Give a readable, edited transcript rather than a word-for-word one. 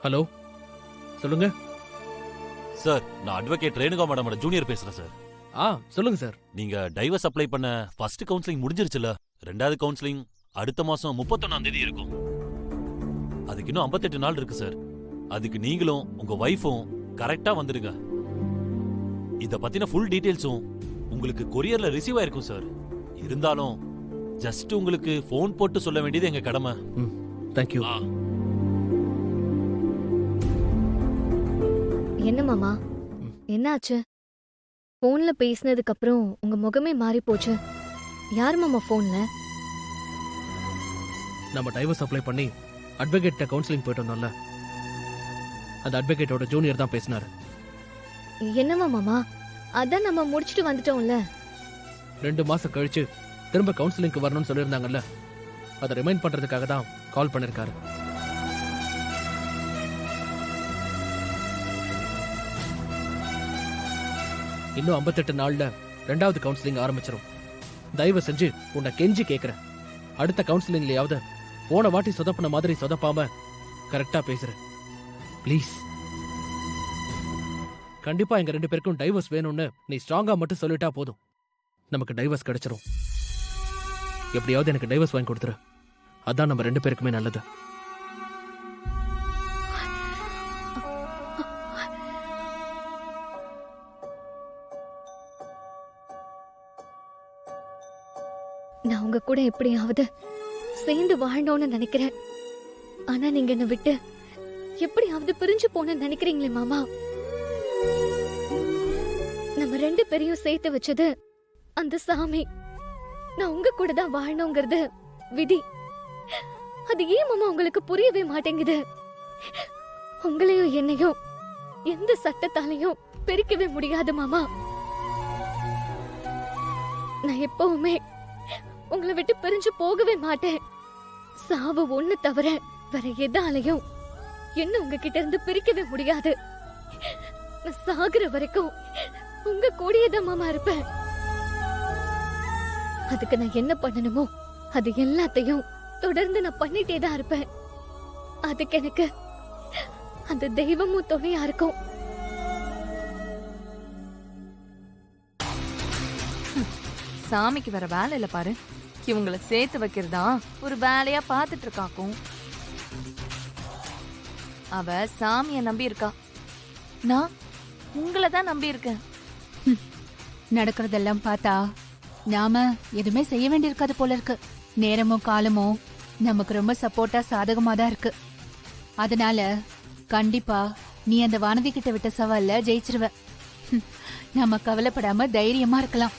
Hello, சொல்லுங்க. Sir, நான் advocate Renuka மேடமோட junior பேசுறேன் சார். சொல்லுங்க சார். நீங்க டைவர்ஸ் அப்ளை பண்ண ஃபர்ஸ்ட் கவுன்சிலிங் முடிஞ்சிருச்சுல? ரெண்டாவது கவுன்சிலிங் அடுத்த மாசம் 31ஆம் தேதி இருக்கும். அதுக்கு இன்னும் 58 நாள் இருக்கு சார். அதுக்கு நீங்களும் உங்க வைஃபும் கரெக்டா வந்துடுங்க. இத பத்தின ஃபுல் டீடைல்ஸும் உங்களுக்கு கொரியர்ல ரிசீவ் ஆயிருக்கும் சார். இருந்தாலும் ஜஸ்ட் உங்களுக்கு ஃபோன் போட்டு சொல்ல வேண்டியது எங்க கடமை. Thank you. என்ன மாமா, என்னாச்சு? போன்ல பேசினதுக்கு அப்புறம் உங்க முகமே மாறி போச்சு. யார் மாமா போன்ல? நம்ம டைவர்ஸ் அப்ளை பண்ணி அட்வொகேட் கவுன்சிலிங் போயிட்டு வந்தோம்ல, அந்த அட்வொகேட்டோட ஜூனியர் தான் பேசினாரு. என்னவா மாமா? அதான் நம்ம முடிச்சிட்டு வந்துட்டோம்ல. 2 மாசம் கழிச்சு திரும்ப கவுன்சிலிங்க்கு வரணும்னு சொல்லியிருந்தாங்கல்ல, அதை ரிமைண்ட் பண்றதுக்காக தான் கால் பண்ணிருக்காரு. இன்னும் 58 நாள்ல 2வது கவுன்சிலிங் ஆரம்பிச்சிடும். தயவு செஞ்சு உன்னை கெஞ்சி கேட்கிறேன், அடுத்த கவுன்சிலிங்லயாவது போன வாட்டி சொதப்பின மாதிரி சொதப்பாம கரெக்டா பேசுற. ப்ளீஸ். கண்டிப்பா எங்க 2 பேருக்கும் டைவர்ஸ் வேணும்னு நீ ஸ்ட்ராங்கா மட்டும் சொல்லிட்டா போதும், நமக்கு டைவர்ஸ் கிடைச்சிரும். எப்படியாவது எனக்கு டைவர்ஸ் வாங்கி கொடுத்துரு. அதான் நம்ம 2 பேருக்குமே நல்லது. நான் உங்க கூட எப்படியாவது சேர்ந்து வாழணும்னு நினைக்கிறேன். ஆனா நீங்க என்ன விட்டு எப்படியாவது பிரிஞ்சு போன நினைக்கிறீங்களே மாமா. நம்ம 2 பேரையும் சேர்த்து வச்சது அந்த சாமி. நான் உங்க கூட தான் வாழணுங்கிறது விதி. அது ஏன் மாமா உங்களுக்கு புரியவே மாட்டேங்குது? உங்களையும் என்னையும் எந்த சட்டத்தாலையும் பிரிக்கவே முடியாது மாமா. நான் எப்பவுமே உங்களை விட்டு பிரிஞ்சு போகவே மாட்டேன். சாவு ஒண்ணு தவிர வேற எதாலையும் என்ன உங்ககிட்ட இருந்து பிரிக்கவே முடியாது. நான் சாகுற வரைக்கும் உங்க கூடயேதான் மாமா இருப்பேன். அதுக்கு நான் என்ன பண்ணணுமோ அது எல்லாத்தையும் தொடர்ந்து நான் பண்ணிட்டே தான் இருப்பேன். அதுக்கு எனக்கு அந்த தெய்வமும் துணையா இருக்கும். சாமிக்கு வேற வேலை இல்ல பாரு. இவங்களை சேர்த்து வைக்கிறதா ஒரு வேலையா பாத்துட்டு இருக்காக்கும். அவ சாமிய நம்பி இருக்கா, நான் உங்களை தான் நம்பி இருக்கேன். நடக்கிறதெல்லாம் பார்த்தா நாம எதுவுமே செய்ய வேண்டியிருக்காது போல இருக்கு. நேரமும் காலமும் நமக்கு ரொம்ப சப்போர்ட்டா சாதகமா தான் இருக்கு. அதனால கண்டிப்பா நீ அந்த வானதி கிட்ட விட்ட சவால்ல ஜெயிச்சிருவ. நம்ம கவலைப்படாம தைரியமா இருக்கலாம்.